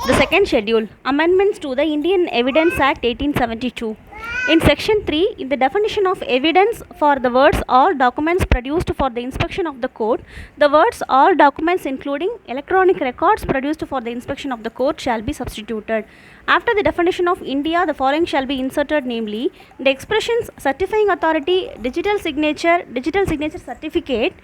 The second schedule, amendments to the Indian Evidence Act 1872. In section 3, in the definition of evidence for the words all documents produced for the inspection of the court, the words all documents including electronic records produced for the inspection of the court shall be substituted. After the definition of India, the following shall be inserted, namely the expressions certifying authority, digital signature certificate,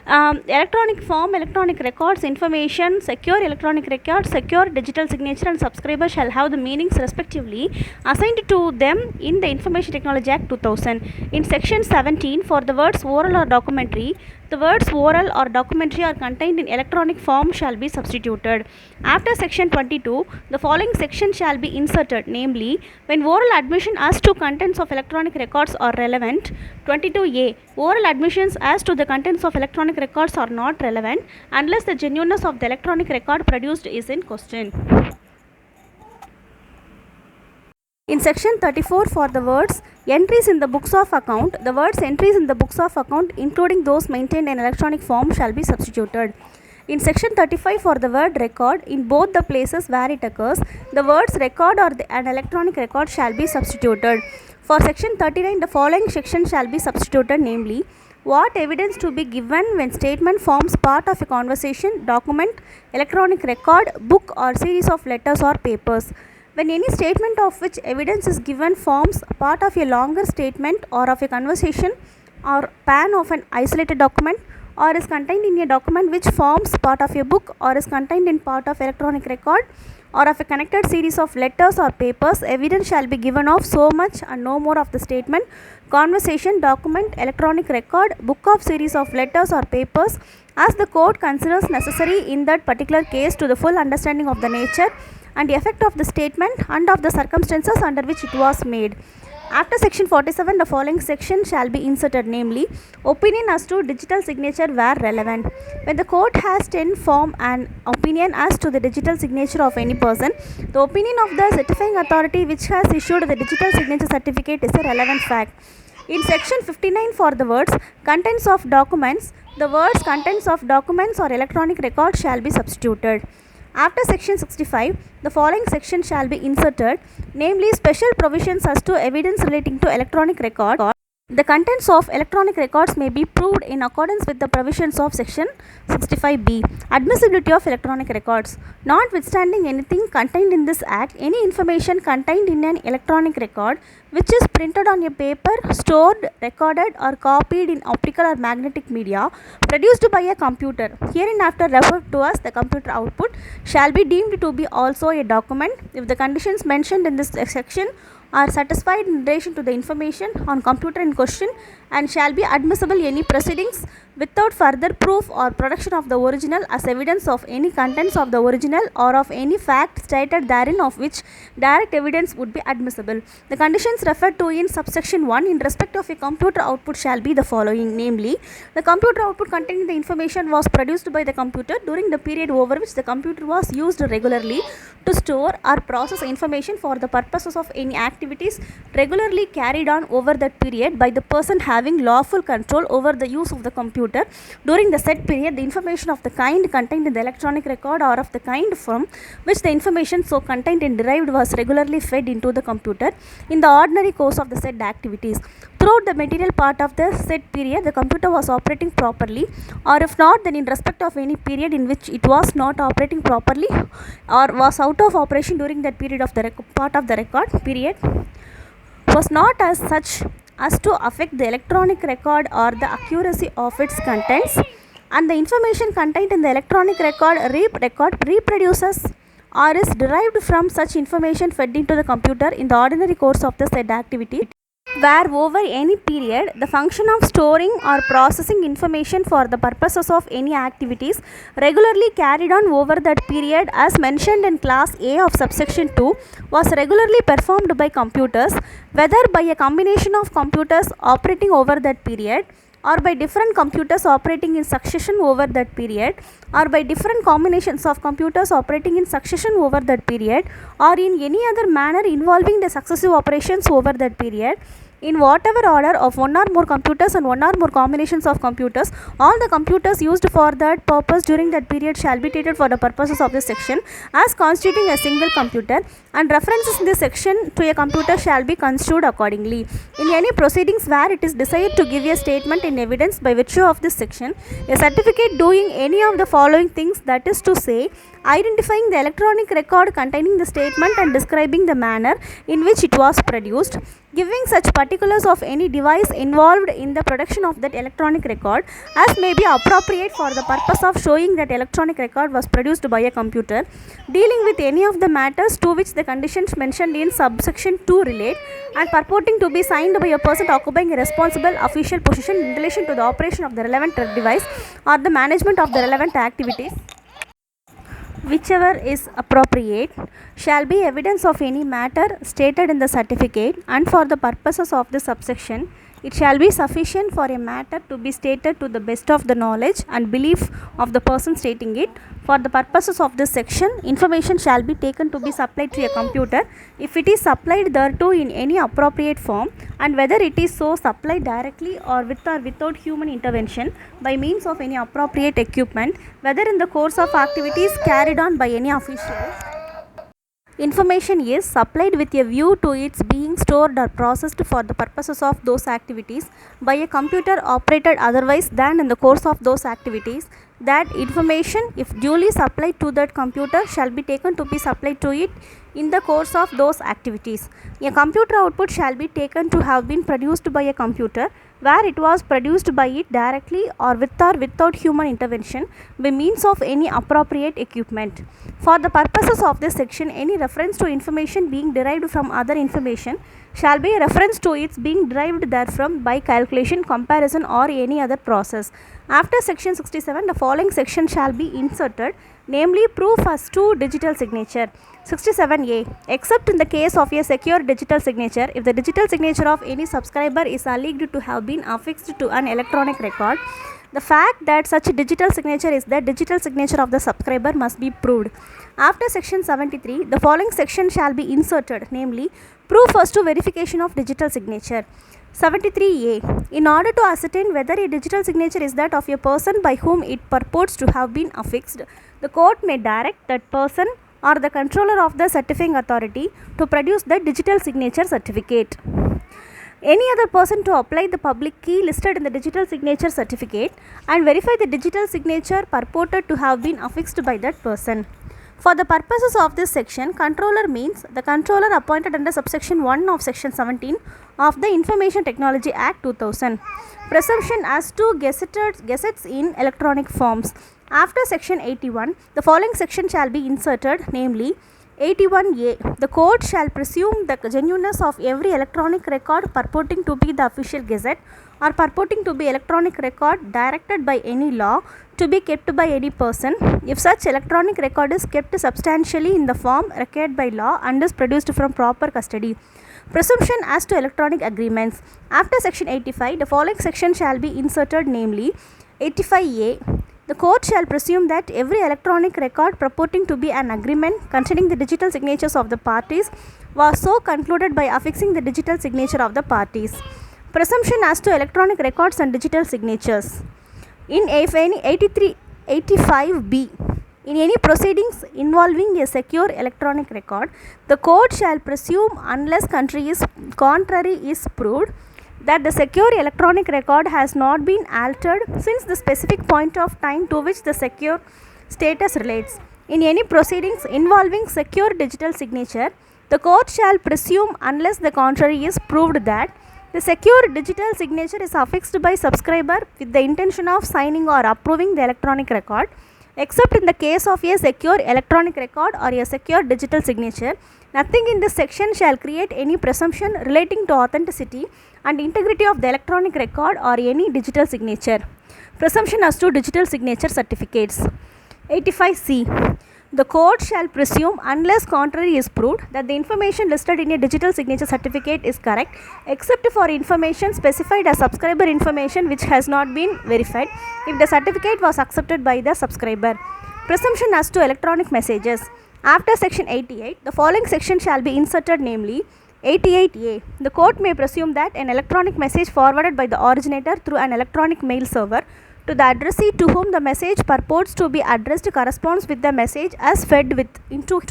electronic form, electronic records, information, secure electronic records, secure digital signature and subscriber shall have the meanings respectively assigned to them in the Information Technology Act 2000. In section 17, for the words oral or documentary, the words oral or documentary are contained in electronic form shall be substituted. After section 22, the following section shall be inserted, namely when oral admission as to contents of electronic records are relevant. 22a, oral admissions as to the contents of electronic records are not relevant unless the genuineness of the electronic record produced is in question. In section 34, for the words entries in the books of account, the words entries in the books of account including those maintained in electronic form shall be substituted. In section 35, for the word record, in both the places where it occurs, the words record or an electronic record shall be substituted. For section 39, the following section shall be substituted, namely what evidence to be given when statement forms part of a conversation, document, electronic record, book or series of letters or papers. When any statement of which evidence is given forms part of a longer statement or of a conversation or pan of an isolated document or is contained in a document which forms part of a book or is contained in part of electronic record or of a connected series of letters or papers, evidence shall be given of so much and no more of the statement, conversation, document, electronic record, book of series of letters or papers as the court considers necessary in that particular case to the full understanding of the nature and the effect of the statement and of the circumstances under which it was made. After section 47, the following section shall be inserted, namely opinion as to digital signature where relevant. When the court has to inform an opinion as to the digital signature of any person, the opinion of the certifying authority which has issued the digital signature certificate is a relevant fact. In section 59, for the words contents of documents, the words contents of documents or electronic records shall be substituted. After section 65, the following section shall be inserted, namely special provisions as to evidence relating to electronic record. The contents of electronic records may be proved in accordance with the provisions of section 65b. Admissibility of electronic records. Notwithstanding anything contained in this act, any information contained in an electronic record which is printed on a paper, stored, recorded or copied in optical or magnetic media produced by a computer, hereinafter referred to as the computer output, shall be deemed to be also a document if the conditions mentioned in this section are satisfied in relation to the information on computer in question and shall be admissible any proceedings without further proof or production of the original as evidence of any contents of the original or of any fact stated therein of which direct evidence would be admissible. The conditions referred to in subsection 1 in respect of a computer output shall be the following, namely the computer output containing the information was produced by the computer during the period over which the computer was used regularly to store or process information for the purposes of any activities regularly carried on over that period by the person having lawful control over the use of the computer. During the said period, the information of the kind contained in the electronic record or of the kind from which the information so contained and derived was regularly fed into the computer in the ordinary course of the said activities. Throughout the material part of the said period, the computer was operating properly, or if not, then in respect of any period in which it was not operating properly or was out of operation during that period of the part of the record period, was not as such as to affect the electronic record or the accuracy of its contents, and the information contained in the electronic record reproduces or is derived from such information fed into the computer in the ordinary course of the said activity, where over any period the function of storing or processing information for the purposes of any activities regularly carried on over that period as mentioned in class A of subsection 2 was regularly performed by computers, whether by a combination of computers operating over that period or by different computers operating in succession over that period or by different combinations of computers operating in succession over that period or in any other manner involving the successive operations over that period. in whatever order of one or more computers and one or more combinations of computers. All the computers used for that purpose during that period shall be treated for the purposes of this section as constituting a single computer, and references in this section to a computer shall be construed accordingly. In any proceedings where it is desired to give a statement in evidence by virtue of this section, a certificate doing any of the following things, that is to say, identifying the electronic record containing the statement and describing the manner in which it was produced, giving such particulars of any device involved in the production of that electronic record as may be appropriate for the purpose of showing that electronic record was produced by a computer, dealing with any of the matters to which the conditions mentioned in subsection 2 relate, and purporting to be signed by a person occupying a responsible official position in relation to the operation of the relevant device or the management of the relevant activities, whichever is appropriate, shall be evidence of any matter stated in the certificate, and for the purposes of this subsection it shall be sufficient for a matter to be stated to the best of the knowledge and belief of the person stating it. For the purposes of this section, information shall be taken to be supplied to a computer if it is supplied thereto in any appropriate form, and whether it is so supplied directly or without human intervention by means of any appropriate equipment, whether in the course of activities carried on by any official. Information is supplied with a view to its being stored or processed for the purposes of those activities by a computer operated otherwise than in the course of those activities. That information, if duly supplied to that computer, shall be taken to be supplied to it in the course of those activities. A computer output shall be taken to have been produced by a computer where it was produced by it directly or without human intervention by means of any appropriate equipment. For the purposes of this section, any reference to information being derived from other information shall be a reference to its being derived therefrom by calculation, comparison, or any other process. After section 67, the following section shall be inserted, namely proof as to digital signature. 67A. Except in the case of a secure digital signature, if the digital signature of any subscriber is alleged to have been affixed to an electronic record, the fact that such digital signature is the digital signature of the subscriber must be proved. After section 73, the following section shall be inserted, namely proof as to verification of digital signature. 73A. In order to ascertain whether a digital signature is that of a person by whom it purports to have been affixed, the court may direct that person or the controller of the certifying authority to produce the digital signature certificate. Any other person to apply the public key listed in the digital signature certificate and verify the digital signature purported to have been affixed by that person. For the purposes of this section, controller means the controller appointed under subsection 1 of section 17 of the Information Technology Act 2000. Presumption as to gazettes in electronic forms. After section 81, the following section shall be inserted, namely 81A. The court shall presume the genuineness of every electronic record purporting to be the official gazette or purporting to be electronic record directed by any law to be kept by any person, if such electronic record is kept substantially in the form required by law and is produced from proper custody. Presumption as to electronic agreements. After section 85, the following section shall be inserted, namely 85A. The court shall presume that every electronic record purporting to be an agreement containing the digital signatures of the parties was so concluded by affixing the digital signature of the parties. Presumption as to electronic records and digital signatures. In 85B, in any proceedings involving a secure electronic record, the court shall presume, unless contrary is proved, that the secure electronic record has not been altered since the specific point of time to which the secure status relates. In any proceedings involving secure digital signature, the court shall presume, unless the contrary is proved, that the secure digital signature is affixed by subscriber with the intention of signing or approving the electronic record, except in the case of a secure electronic record or a secure digital signature. Nothing in this section shall create any presumption relating to authenticity and integrity of the electronic record or any digital signature. Presumption as to digital signature certificates. 85C. The court shall presume, unless contrary is proved, that the information listed in a digital signature certificate is correct, except for information specified as subscriber information which has not been verified, if the certificate was accepted by the subscriber. Presumption as to electronic messages. After section 88, the following section shall be inserted, namely 88A. The court may presume that an electronic message forwarded by the originator through an electronic mail server to the addressee to whom the message purports to be addressed corresponds with the message as fed into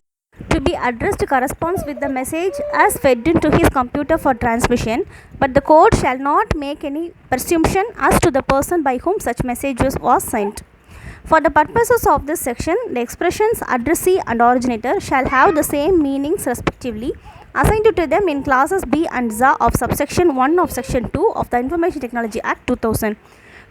his computer for transmission, but the court shall not make any presumption as to the person by whom such message was sent. For the purposes of this section, the expressions addressee and originator shall have the same meanings respectively assigned to them in clauses B and ZA of subsection 1 of section 2 of the Information Technology Act 2000.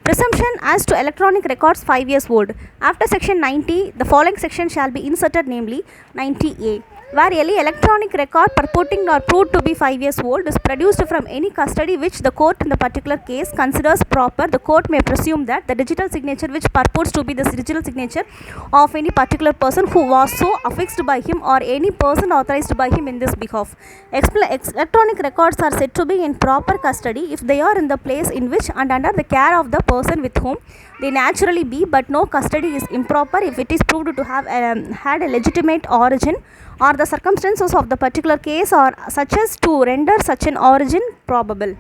Presumption as to electronic records 5 years old. After section 90, the following section shall be inserted, namely 90A. Where any electronic record purporting or proved to be 5 years old is produced from any custody which the court in the particular case considers proper, the court may presume that the digital signature which purports to be the digital signature of any particular person who was so affixed by him or any person authorized by him in this behalf. Electronic records are said to be in proper custody if they are in the place in which and under the care of the person with whom they naturally be, but no custody is improper if it is proved to have had a legitimate origin or the circumstances of the particular case are such as to render such an origin probable.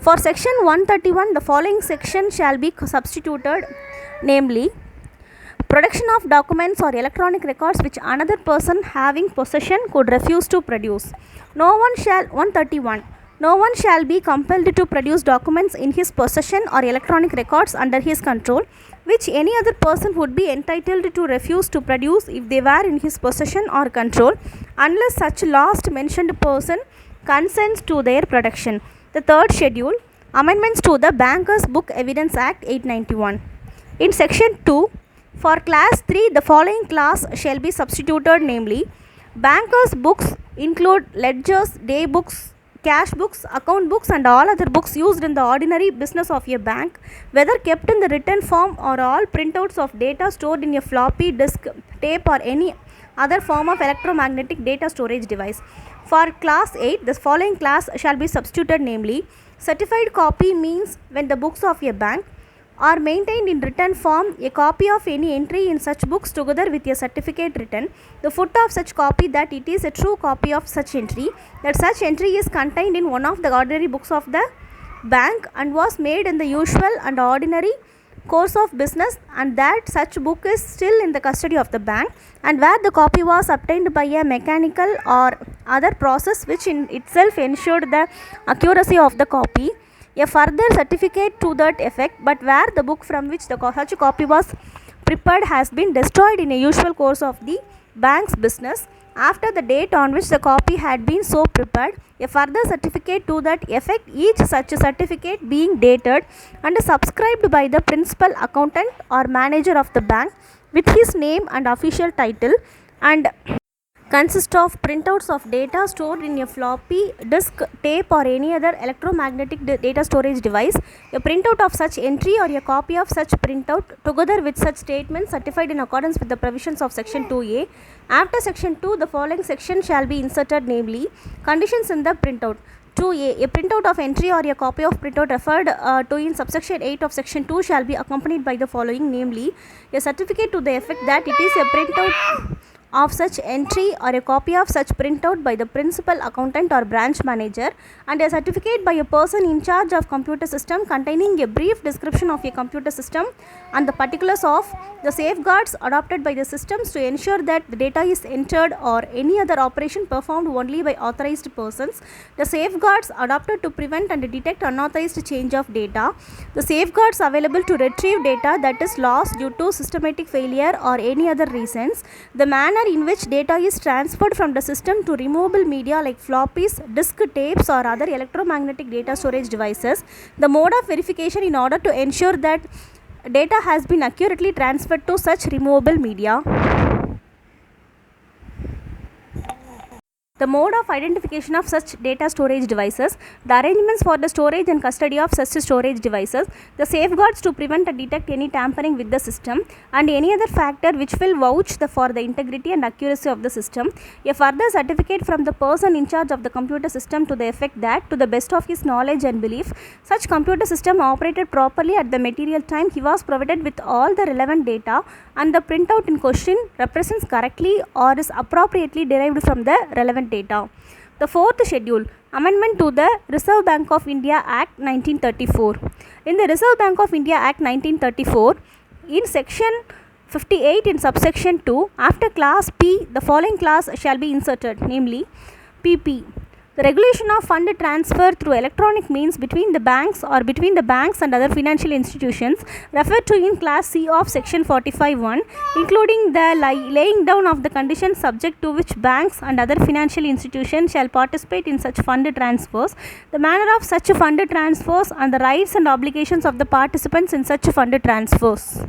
For section 131, the following section shall be substituted, namely production of documents or electronic records which another person having possession could refuse to produce. 131. No one shall be compelled to produce documents in his possession or electronic records under his control, which any other person would be entitled to refuse to produce if they were in his possession or control, unless such last mentioned person consents to their production. The third schedule, amendments to the Bankers Book Evidence Act 891. In section 2, for class 3, the following class shall be substituted, namely bankers' books include ledgers, day books, cash books, account books and all other books used in the ordinary business of a bank, whether kept in the written form or all printouts of data stored in a floppy disk, tape or any other form of electromagnetic data storage device. For class 8, the following class shall be substituted, namely certified copy means when the books of a bank are maintained in written form, a copy of any entry in such books together with a certificate written, the foot of such copy that it is a true copy of such entry, that such entry is contained in one of the ordinary books of the bank and was made in the usual and ordinary course of business, and that such book is still in the custody of the bank, and where the copy was obtained by a mechanical or other process which in itself ensured the accuracy of the copy, a further certificate to that effect, but where the book from which such a copy was prepared has been destroyed in a usual course of the bank's business after the date on which the copy had been so prepared, a further certificate to that effect, each such certificate being dated and subscribed by the principal accountant or manager of the bank with his name and official title, and consist of printouts of data stored in a floppy disk, tape or any other electromagnetic data storage device, a printout of such entry or a copy of such printout together with such statements certified in accordance with the provisions of section 2A. After section 2, the following section shall be inserted, namely conditions in the printout. 2A. A printout of entry or a copy of printout referred to in subsection 8 of section 2 shall be accompanied by the following, namely a certificate to the effect that it is a printout of such entry or a copy of such printout by the principal accountant or branch manager, and a certificate by a person in charge of computer system containing a brief description of a computer system and the particulars of the safeguards adopted by the systems to ensure that the data is entered or any other operation performed only by authorized persons, the safeguards adopted to prevent and detect unauthorized change of data, the safeguards available to retrieve data that is lost due to systematic failure or any other reasons, the manner in which data is transferred from the system to removable media like floppies, disk, tapes or other electromagnetic data storage devices, the mode of verification in order to ensure that data has been accurately transferred to such removable media, the mode of identification of such data storage devices, the arrangements for the storage and custody of such storage devices, the safeguards to prevent and detect any tampering with the system, and any other factor which will vouch for the integrity and accuracy of the system, a further certificate from the person in charge of the computer system to the effect that, to the best of his knowledge and belief, such computer system operated properly at the material time he was provided with all the relevant data, and the printout in question represents correctly or is appropriately derived from the relevant data. The fourth schedule, Amendment to the Reserve Bank of India Act 1934. In the Reserve Bank of India Act 1934, in section 58 in subsection 2, after class P, the following class shall be inserted, namely PP. The regulation of fund transfer through electronic means between the banks or between the banks and other financial institutions referred to in class C of section 45(1), including the laying down of the conditions subject to which banks and other financial institutions shall participate in such fund transfers, the manner of such fund transfers, and the rights and obligations of the participants in such fund transfers.